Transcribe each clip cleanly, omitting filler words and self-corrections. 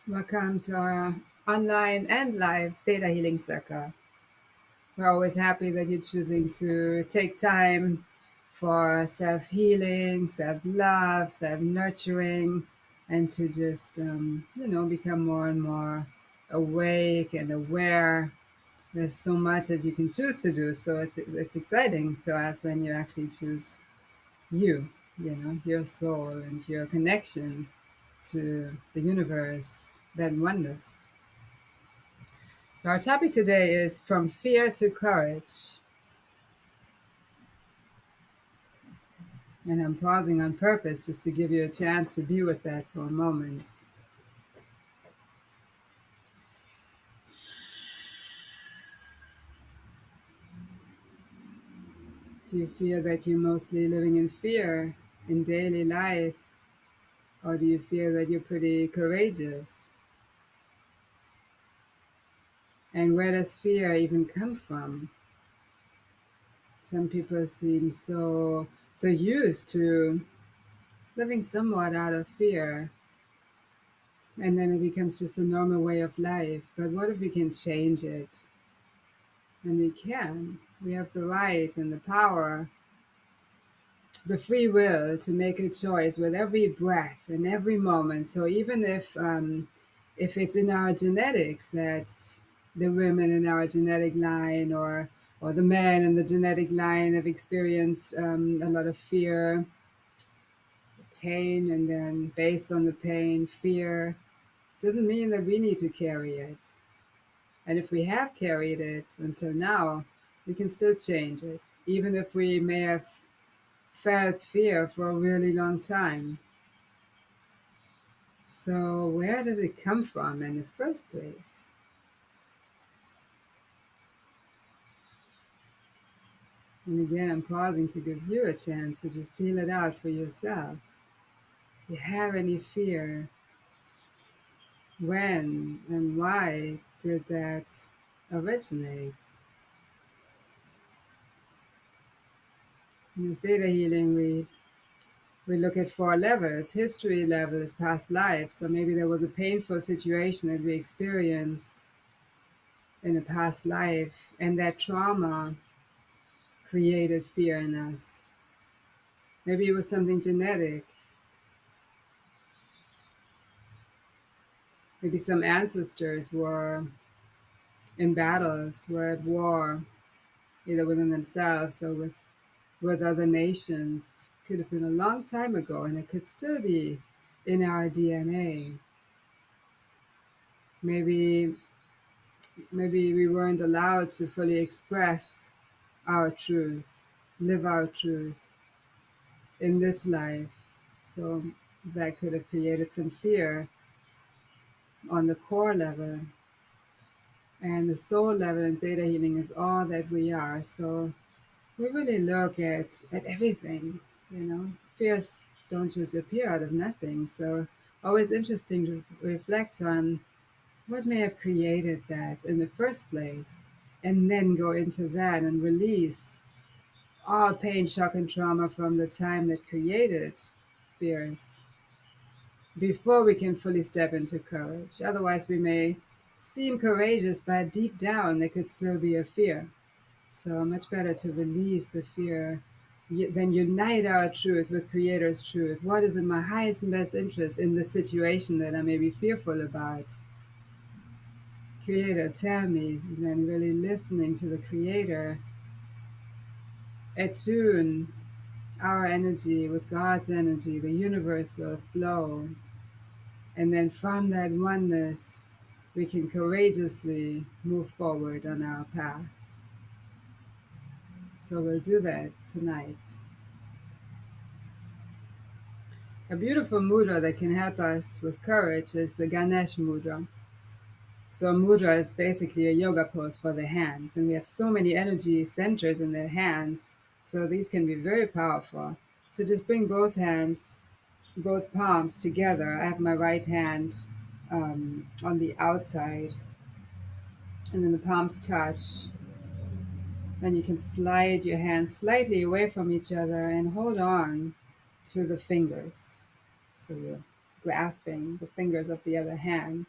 Welcome to our online and live Theta Healing Circle. We're always happy that you're choosing to take time for self healing, self love, self nurturing, and to just, become more and more awake and aware. There's so much that you can choose to do, so it's exciting to us when you actually choose you, your soul and your connection to the universe, that oneness. So our topic today is from fear to courage. And I'm pausing on purpose just to give you a chance to be with that for a moment. Do you feel that you're mostly living in fear in daily life? Or do you feel that you're pretty courageous? And where does fear even come from? Some people seem so used to living somewhat out of fear, and then it becomes just a normal way of life. But what if we can change it? And we can. We have the right and the power, the free will to make a choice with every breath and every moment. So even if it's in our genetics that the women in our genetic line or the men in the genetic line have experienced a lot of fear, pain, and then based on the pain, fear, doesn't mean that we need to carry it. And if we have carried it until now, we can still change it, even if we may have felt fear for a really long time. So, where did it come from in the first place? And again, I'm pausing to give you a chance to just feel it out for yourself. If you have any fear, when and why did that originate? In theta healing, we look at four levels: history levels, past lives. So maybe there was a painful situation that we experienced in a past life, and that trauma created fear in us. Maybe it was something genetic. Maybe some ancestors were in battles, were at war, either within themselves or with other nations. Could have been a long time ago, and it could still be in our DNA. Maybe we weren't allowed to fully express our truth, live our truth in this life. So that could have created some fear on the core level. And the soul level in theta healing is all that we are. So we really look at everything, Fears don't just appear out of nothing. So always interesting to reflect on what may have created that in the first place, and then go into that and release all pain, shock, and trauma from the time that created fears before we can fully step into courage. Otherwise, we may seem courageous, but deep down, there could still be a fear. So, much better to release the fear than unite our truth with Creator's truth. What is in my highest and best interest in the situation that I may be fearful about? Creator, tell me. And then really listening to the Creator, attune our energy with God's energy, the universal flow. And then from that oneness, we can courageously move forward on our path. So we'll do that tonight. A beautiful mudra that can help us with courage is the Ganesh Mudra. So mudra is basically a yoga pose for the hands, and we have so many energy centers in the hands, so these can be very powerful. So just bring both hands, both palms together. I have my right hand on the outside, and then the palms touch. Then you can slide your hands slightly away from each other and hold on to the fingers. So you grasping the fingers of the other hand.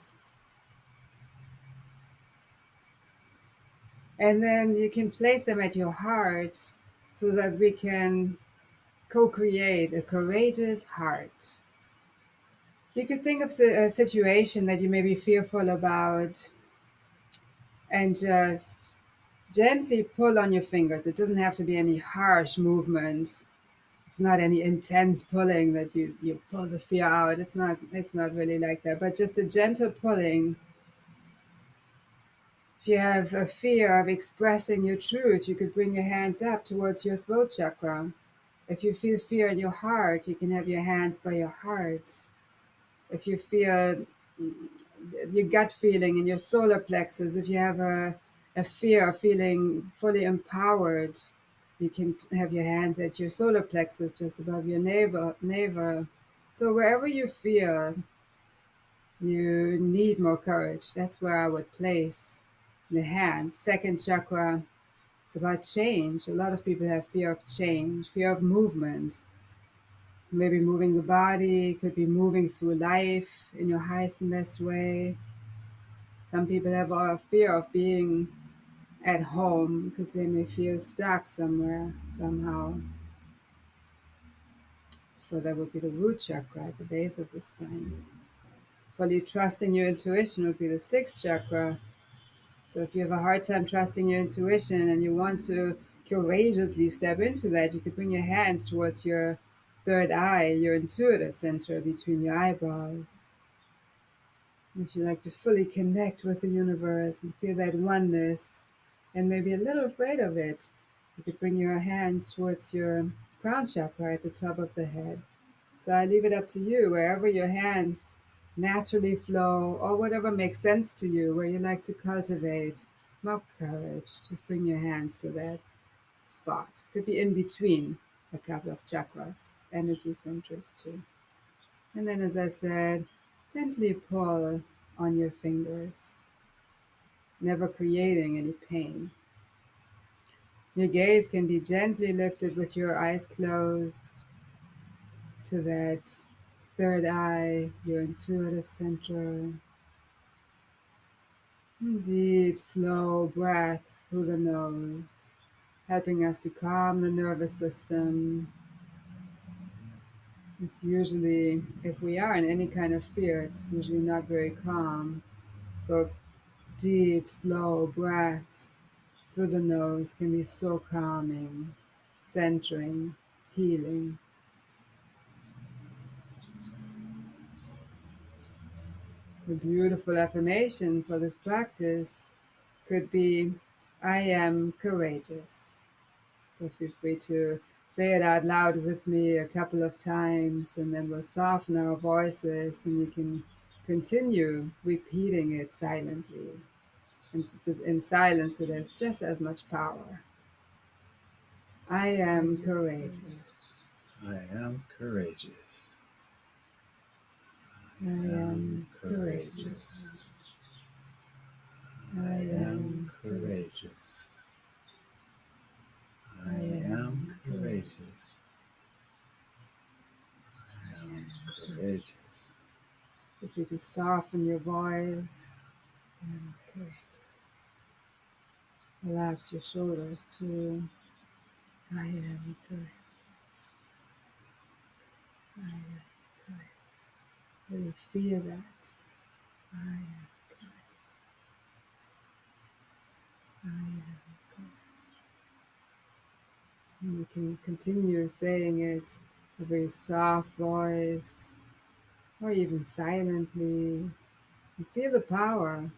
And then you can place them at your heart so that we can co-create a courageous heart. You could think of a situation that you may be fearful about and just gently pull on your fingers. It doesn't have to be any harsh movement. It's not any intense pulling that you pull the fear out. It's not really like that, but just a gentle pulling. If you have a fear of expressing your truth, you could bring your hands up towards your throat chakra. If you feel fear in your heart, you can have your hands by your heart. If you feel your gut feeling in your solar plexus, if you have a fear of feeling fully empowered, you can have your hands at your solar plexus just above your navel. So wherever you feel you need more courage, that's where I would place the hands. Second chakra, it's about change. A lot of people have fear of change, fear of movement. Maybe moving the body, could be moving through life in your highest and best way. Some people have a fear of being at home because they may feel stuck somewhere, somehow. So that would be the root chakra at the base of the spine. Fully trusting your intuition would be the sixth chakra. So if you have a hard time trusting your intuition and you want to courageously step into that, you could bring your hands towards your third eye, your intuitive center between your eyebrows. If you like to fully connect with the universe and feel that oneness and maybe a little afraid of it, you could bring your hands towards your crown chakra at the top of the head. So I leave it up to you, wherever your hands naturally flow or whatever makes sense to you, where you like to cultivate more courage. Just bring your hands to that spot. Could be in between a couple of chakras, energy centers too. And then, as I said, gently pull on your fingers, never creating any pain. Your gaze can be gently lifted with your eyes closed to that third eye, your intuitive center. Deep, slow breaths through the nose, helping us to calm the nervous system. It's usually, if we are in any kind of fear, it's usually not very calm. So deep, slow breaths through the nose can be so calming, centering, healing. A beautiful affirmation for this practice could be, I am courageous. So feel free to say it out loud with me a couple of times, and then we'll soften our voices and you can continue repeating it silently. And in silence, it has just as much power. I am courageous. I am courageous. I am courageous. I am courageous. I am courageous. I am courageous. Feel free to soften your voice. I am courageous. Relax your shoulders too. I am courageous. I am courageous. Really feel that. I am courageous. I am courageous. And you can continue saying it in a very soft voice or even silently. And feel the power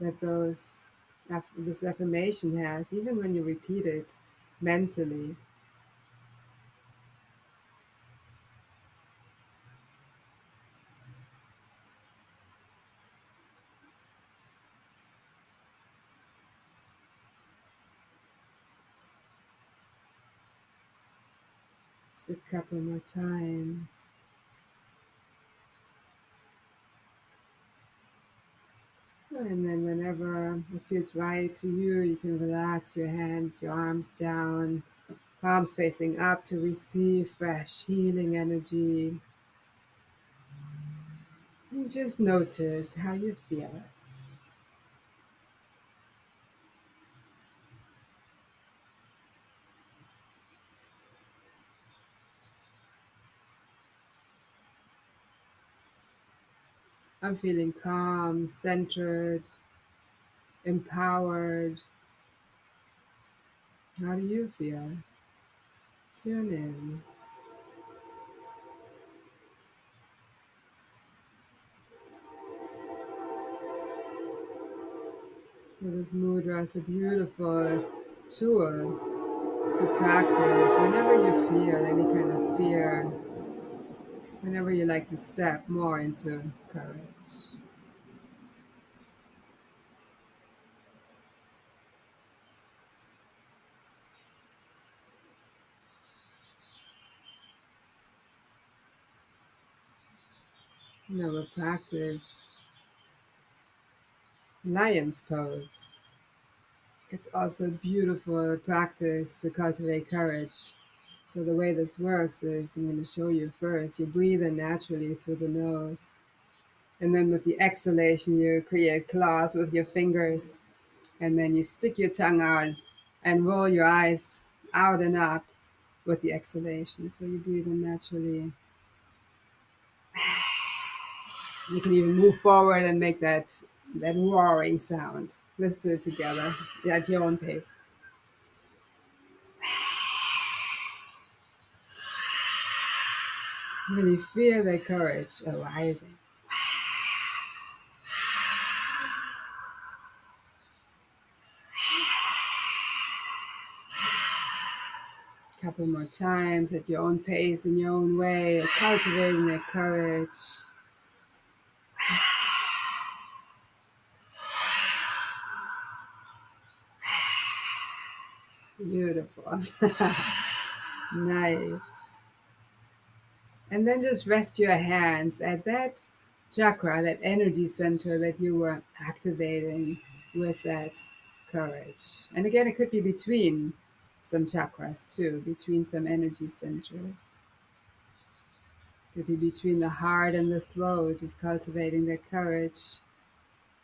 that this affirmation has, even when you repeat it mentally. Just a couple more times. And then whenever it feels right to you, you can relax your hands, your arms down, palms facing up to receive fresh healing energy. And just notice how you feel. I'm feeling calm, centered, empowered. How do you feel? Tune in. So this mudra is a beautiful tool to practice whenever you feel any kind of fear, whenever you like to step more into courage. Never practice lion's pose. It's also a beautiful practice to cultivate courage. So the way this works is I'm going to show you first. You breathe in naturally through the nose. And then with the exhalation, you create claws with your fingers. And then you stick your tongue out and roll your eyes out and up with the exhalation. So you breathe in naturally. You can even move forward and make that roaring sound. Let's do it together at your own pace. Really feel the courage arising. A couple more times at your own pace, in your own way, cultivating that courage. Beautiful. Nice. And then just rest your hands at that chakra, that energy center that you were activating with that courage. And again, it could be between some chakras too, between some energy centers. It could be between the heart and the throat, just cultivating that courage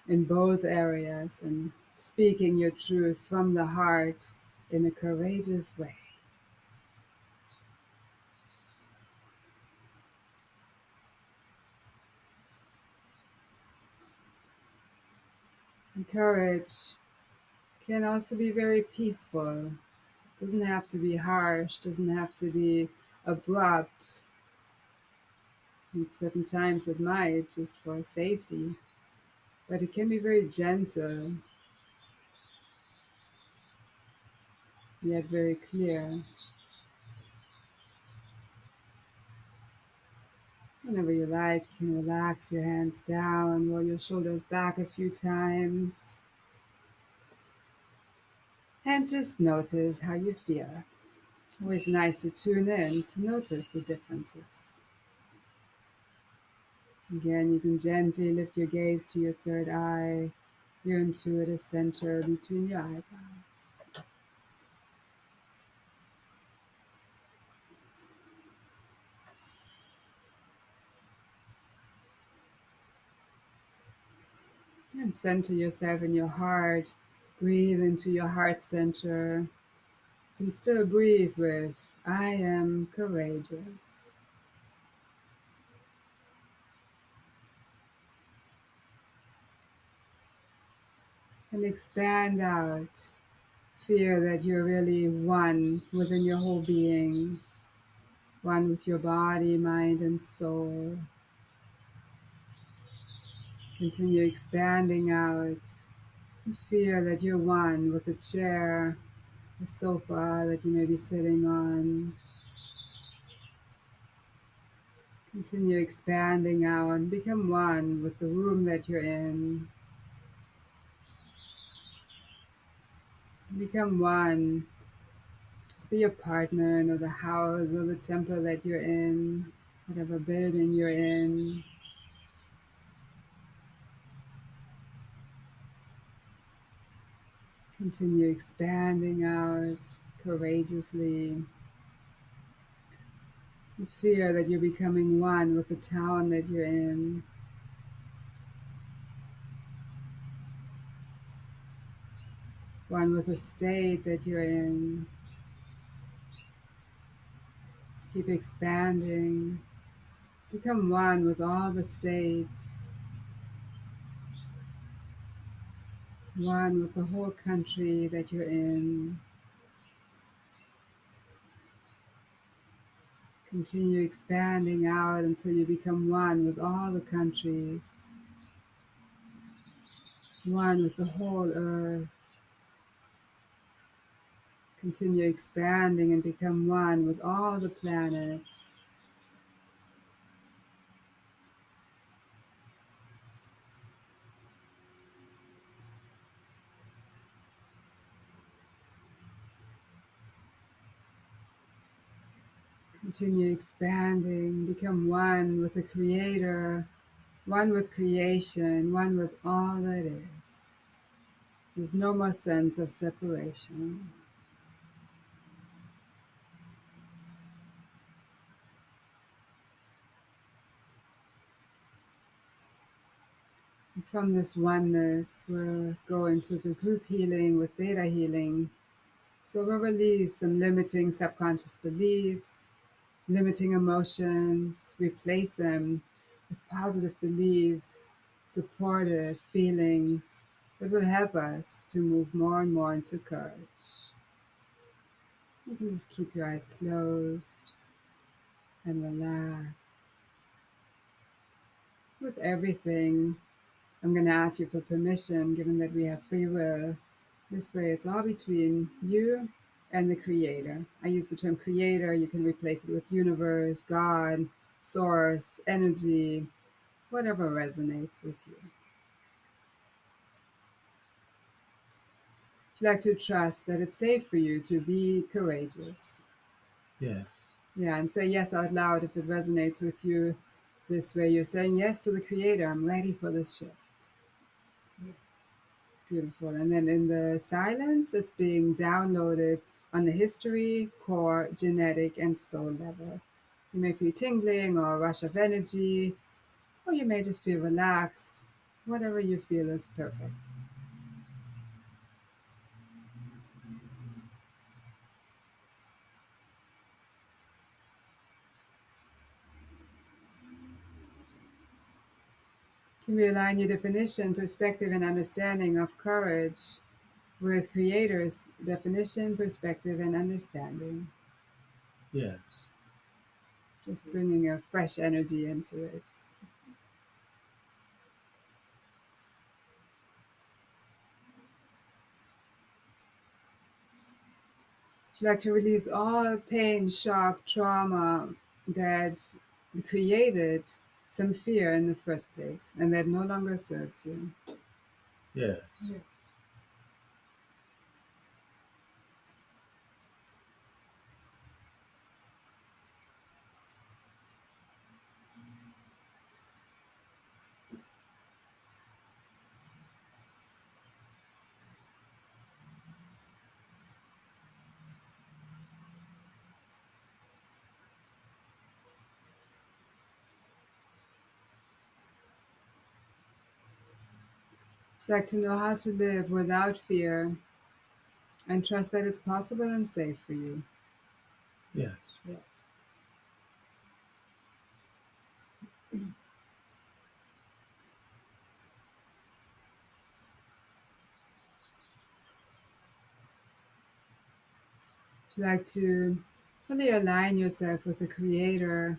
in both areas and speaking your truth from the heart in a courageous way. And courage can also be very peaceful. Doesn't have to be harsh, doesn't have to be abrupt. And certain times it might, just for safety. But it can be very gentle, yet very clear. Whenever you like, you can relax your hands down, roll your shoulders back a few times, and just notice how you feel. Always nice to tune in to notice the differences. Again, you can gently lift your gaze to your third eye, your intuitive center between your eyebrows. And center yourself in your heart. Breathe into your heart center. You can still breathe with, I am courageous. And expand out. Feel that you're really one within your whole being, one with your body, mind, and soul. Continue expanding out. Feel that you're one with the chair, the sofa that you may be sitting on. Continue expanding out and become one with the room that you're in. Become one with the apartment or the house or the temple that you're in, whatever building you're in. Continue expanding out courageously. You feel that you're becoming one with the town that you're in. one with the state that you're in. Keep expanding. Become one with all the states, one with the whole country that you're in. Continue expanding out until you become one with all the countries, one with the whole earth. Continue expanding and become one with all the planets. Continue expanding, become one with the Creator, one with creation, one with all that is. There's no more sense of separation. And from this oneness, we'll go into the group healing with ThetaHealing. So we'll release some limiting subconscious beliefs, limiting emotions, replace them with positive beliefs, supportive feelings that will help us to move more and more into courage. You can just keep your eyes closed and relax. With everything, I'm going to ask you for permission, given that we have free will. This way, it's all between you and the Creator. I use the term Creator. You can replace it with universe, God, source, energy, whatever resonates with you. Would you like to trust that it's safe for you to be courageous? Yes. Yeah, and say yes out loud if it resonates with you. This way, you're saying yes to the Creator. I'm ready for this shift. Yes. Beautiful. And then in the silence, it's being downloaded on the history, core, genetic, and soul level. You may feel tingling or a rush of energy, or you may just feel relaxed. Whatever you feel is perfect. Can we align your definition, perspective, and understanding of courage with Creator's definition, perspective, and understanding? Yes. Just bringing a fresh energy into it. Would you like to release all pain, shock, trauma that created some fear in the first place and that no longer serves you? Yes. Yes. Would you like to know how to live without fear and trust that it's possible and safe for you? Yes. Yes. Would you like to fully align yourself with the Creator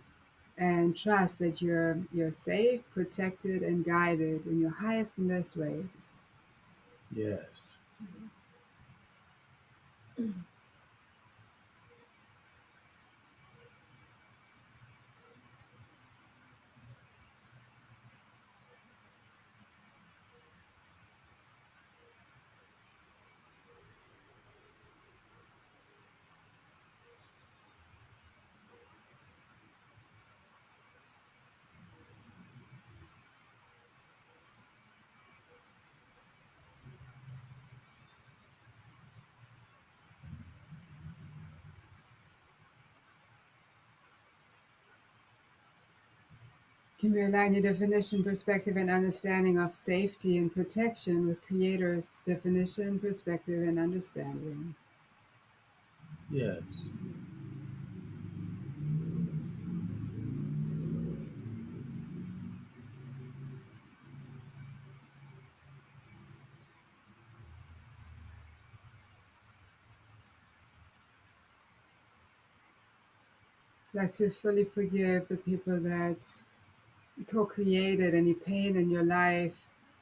and trust that you're safe, protected, and guided in your highest and best ways? Yes. Yes. Can we align your definition, perspective, and understanding of safety and protection with Creator's definition, perspective, and understanding? Yes. Yes. Like to fully forgive the people that co-created any pain in your life.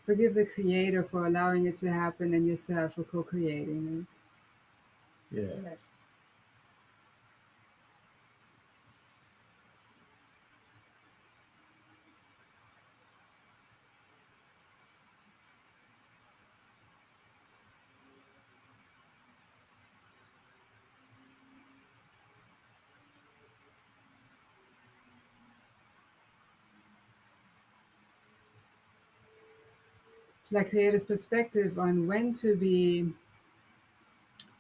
Forgive the Creator for allowing it to happen and yourself for co-creating it. Yes. Yes. So like Creator's perspective on when to be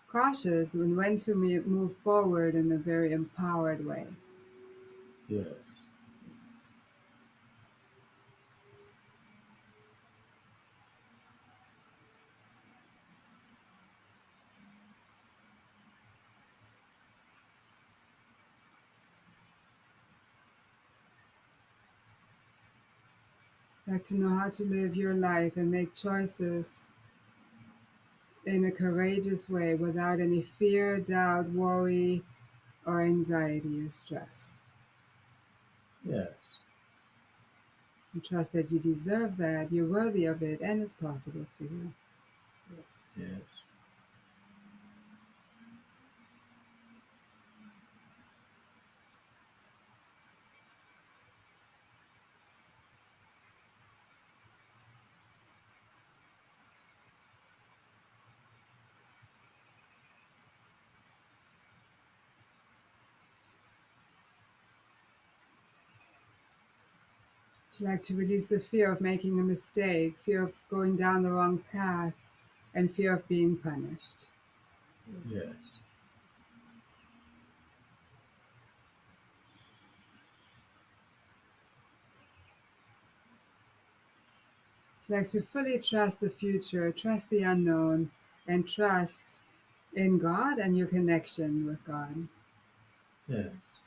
cautious and when to move forward in a very empowered way. Yes. Yes. Like to know how to live your life and make choices in a courageous way without any fear, doubt, worry, or anxiety or stress. Yes. And trust that you deserve that, you're worthy of it, and it's possible for you. Yes. Yes. To like to release the fear of making a mistake, fear of going down the wrong path, and fear of being punished. Yes. Yes. To like to fully trust the future, trust the unknown, and trust in God and your connection with God. Yes.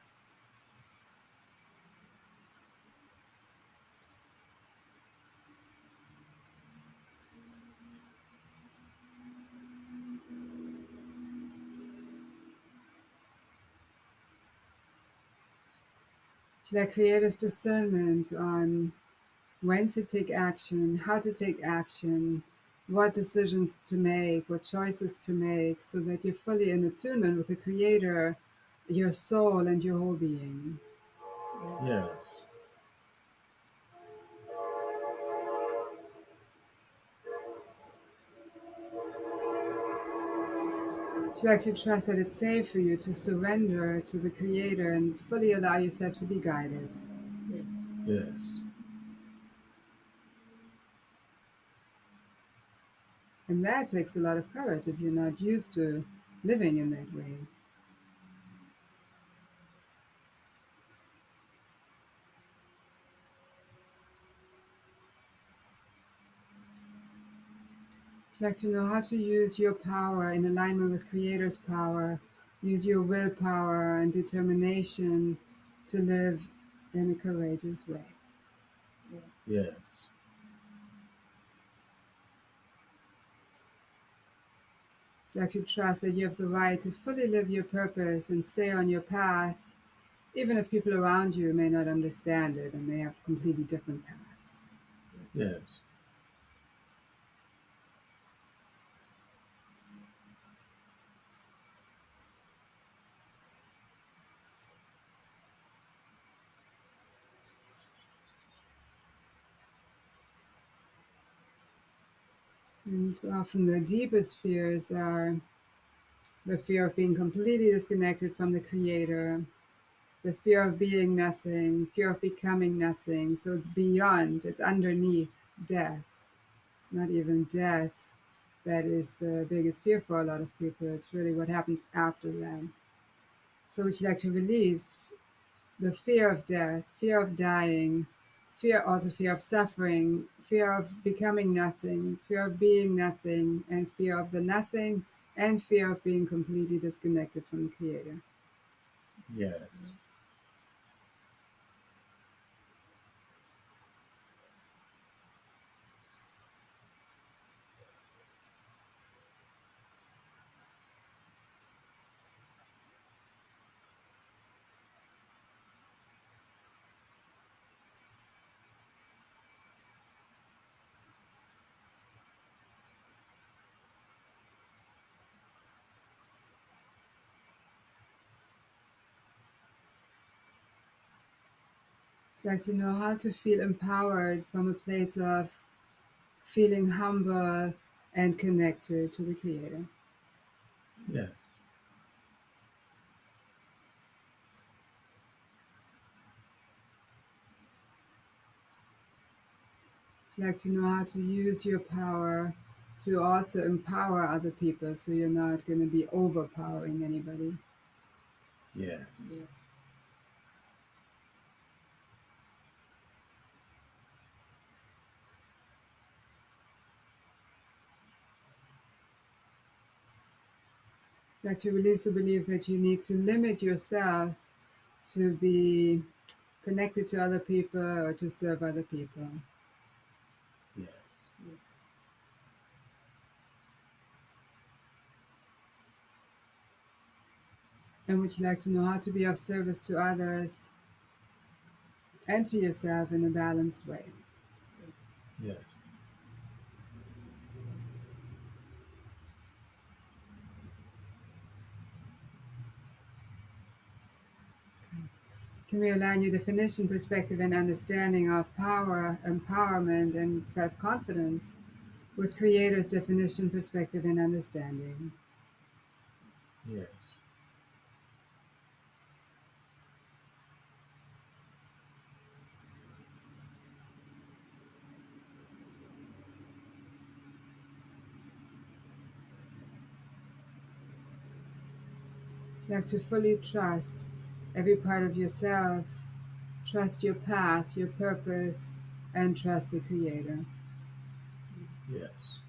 To like Creator's discernment on when to take action, how to take action, what decisions to make, what choices to make, so that you're fully in attunement with the Creator, your soul, and your whole being. Yes. Yes. To actually trust that it's safe for you to surrender to the Creator and fully allow yourself to be guided. Yes. Yes. And that takes a lot of courage if you're not used to living in that way. Like to know how to use your power in alignment with Creator's power, use your willpower and determination to live in a courageous way. Yes. Yes. Like to trust that you have the right to fully live your purpose and stay on your path, even if people around you may not understand it and may have completely different paths. Yes. And often the deepest fears are the fear of being completely disconnected from the Creator, the fear of being nothing, fear of becoming nothing. So it's beyond, it's underneath death. It's not even death that is the biggest fear for a lot of people. It's really what happens after that. So would you like to release the fear of death, fear of dying, fear of suffering, fear of becoming nothing, fear of being nothing, and fear of the nothing, and fear of being completely disconnected from the Creator. Yes. It's like to know how to feel empowered from a place of feeling humble and connected to the Creator. Yes. It's like to know how to use your power to also empower other people so you're not going to be overpowering anybody. Yes. Yes. It's like to release the belief that you need to limit yourself to be connected to other people or to serve other people. Yes. Yes. And would you like to know how to be of service to others and to yourself in a balanced way? Yes. Yes. Can we align your definition, perspective, and understanding of power, empowerment, and self confidence with Creator's definition, perspective, and understanding? Yes. You have to fully trust every part of yourself, trust your path, your purpose, and trust the Creator. Yes.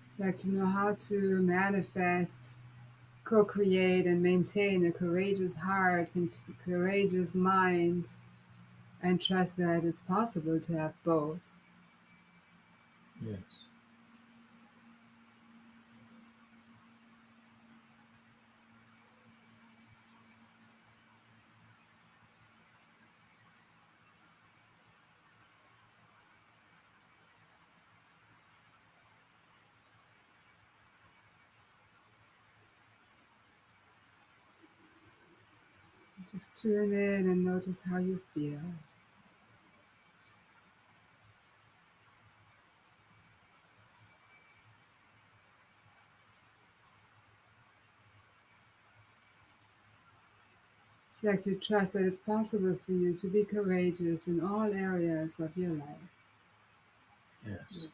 So like to know how to manifest, co-create, and maintain a courageous heart, courageous mind, and trust that it's possible to have both. Yes. Just tune in and notice how you feel. So like to trust that it's possible for you to be courageous in all areas of your life Yes. Yes.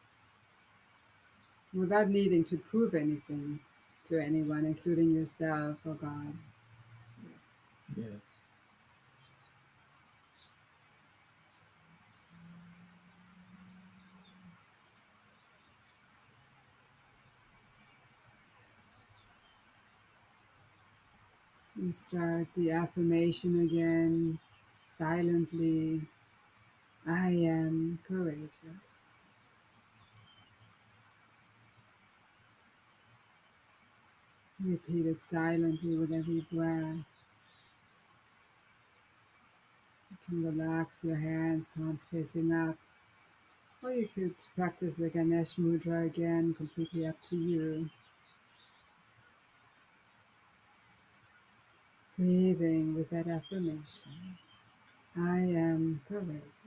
without needing to prove anything to anyone, including yourself or God. Yes. Yes. And start the affirmation again silently. I am courageous. Repeat it silently with every breath. You can relax your hands, palms facing up, or you could practice the Ganesh Mudra again, completely up to you. Breathing with that affirmation. I am courageous.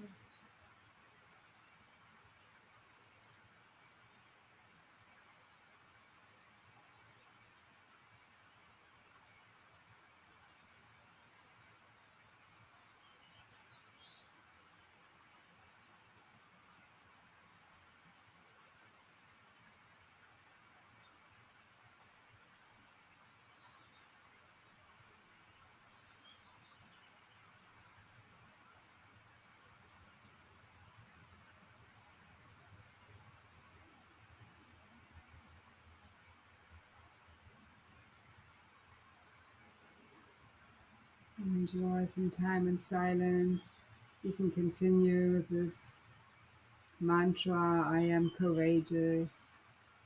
Enjoy some time in silence. You can continue with this mantra, I am courageous,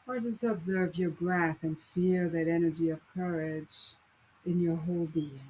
or just observe your breath and feel that energy of courage in your whole being.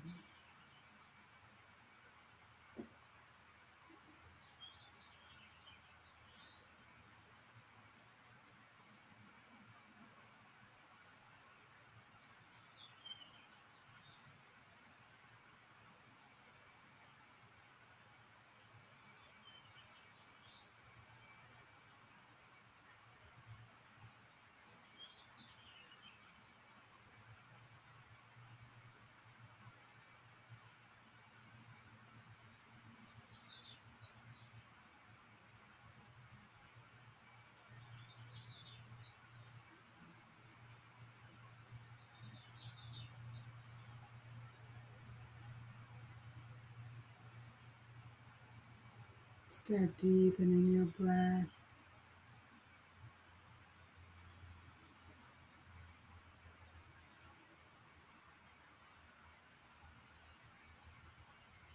Start deepening your breath.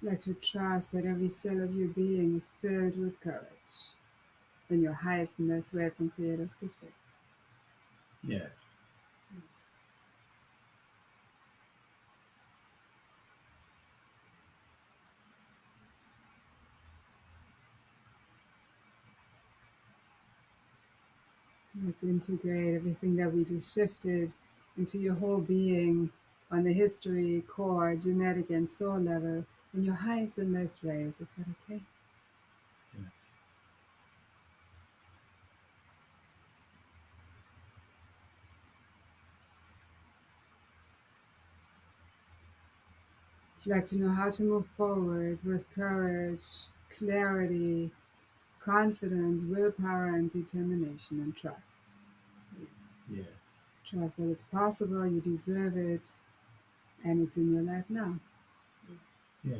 Let to trust that every cell of your being is filled with courage in your highest and best way from Creator's perspective. Yes. Let's integrate everything that we just shifted into your whole being on the history, core, genetic, and soul level in your highest and best ways. Is that okay? Yes. Would you like to know how to move forward with courage, clarity, confidence, willpower, and determination, and trust? Yes. Yes. Trust that it's possible, you deserve it, and it's in your life now. Yes. Yes.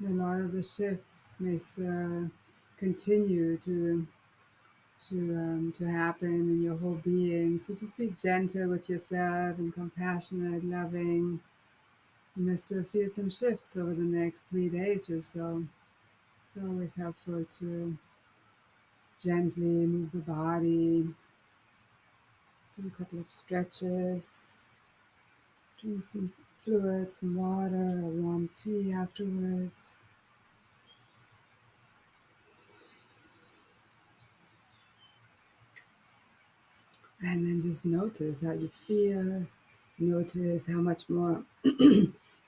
A lot of the shifts may continue to happen in your whole being. So just be gentle with yourself and compassionate, loving. You may still feel some shifts over the next 3 days or so. It's always helpful to gently move the body, do a couple of stretches, drink some fluid, some water, or warm tea afterwards. And then just notice how you feel. Notice how much more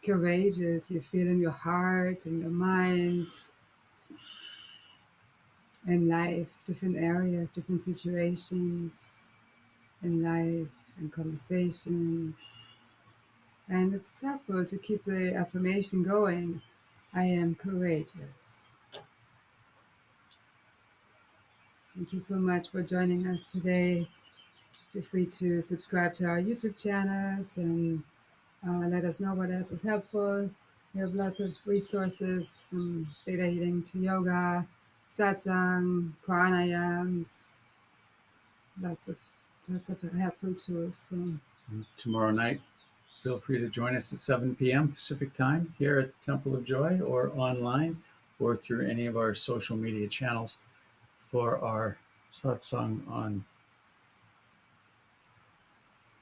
courageous you feel in your heart and your mind and life, different areas, different situations in life and conversations. And it's helpful to keep the affirmation going. I am courageous. Thank you so much for joining us today. Feel free to subscribe to our YouTube channels and let us know what else is helpful. We have lots of resources from theta healing to yoga, satsang, pranayams, lots of helpful tools. So And tomorrow night, feel free to join us at 7 p.m. Pacific time here at the Temple of Joy, or online, or through any of our social media channels for our satsang on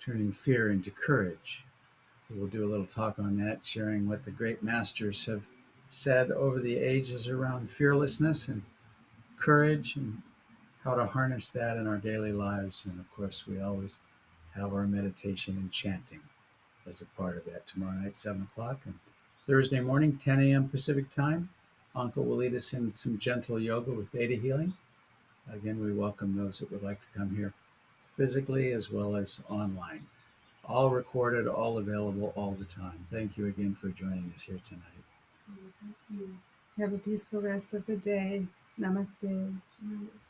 turning fear into courage. So we'll do a little talk on that, sharing what the great masters have said over the ages around fearlessness and courage, and how to harness that in our daily lives. And of course, we always have our meditation and chanting as a part of that tomorrow night, 7 o'clock. And Thursday morning, 10 a.m. Pacific time, Anke will lead us in some gentle yoga with ThetaHealing. Again, we welcome those that would like to come here physically as well as online. All recorded, all available all the time. Thank you again for joining us here tonight. thank you. Have a peaceful rest of the day. Namaste. Namaste.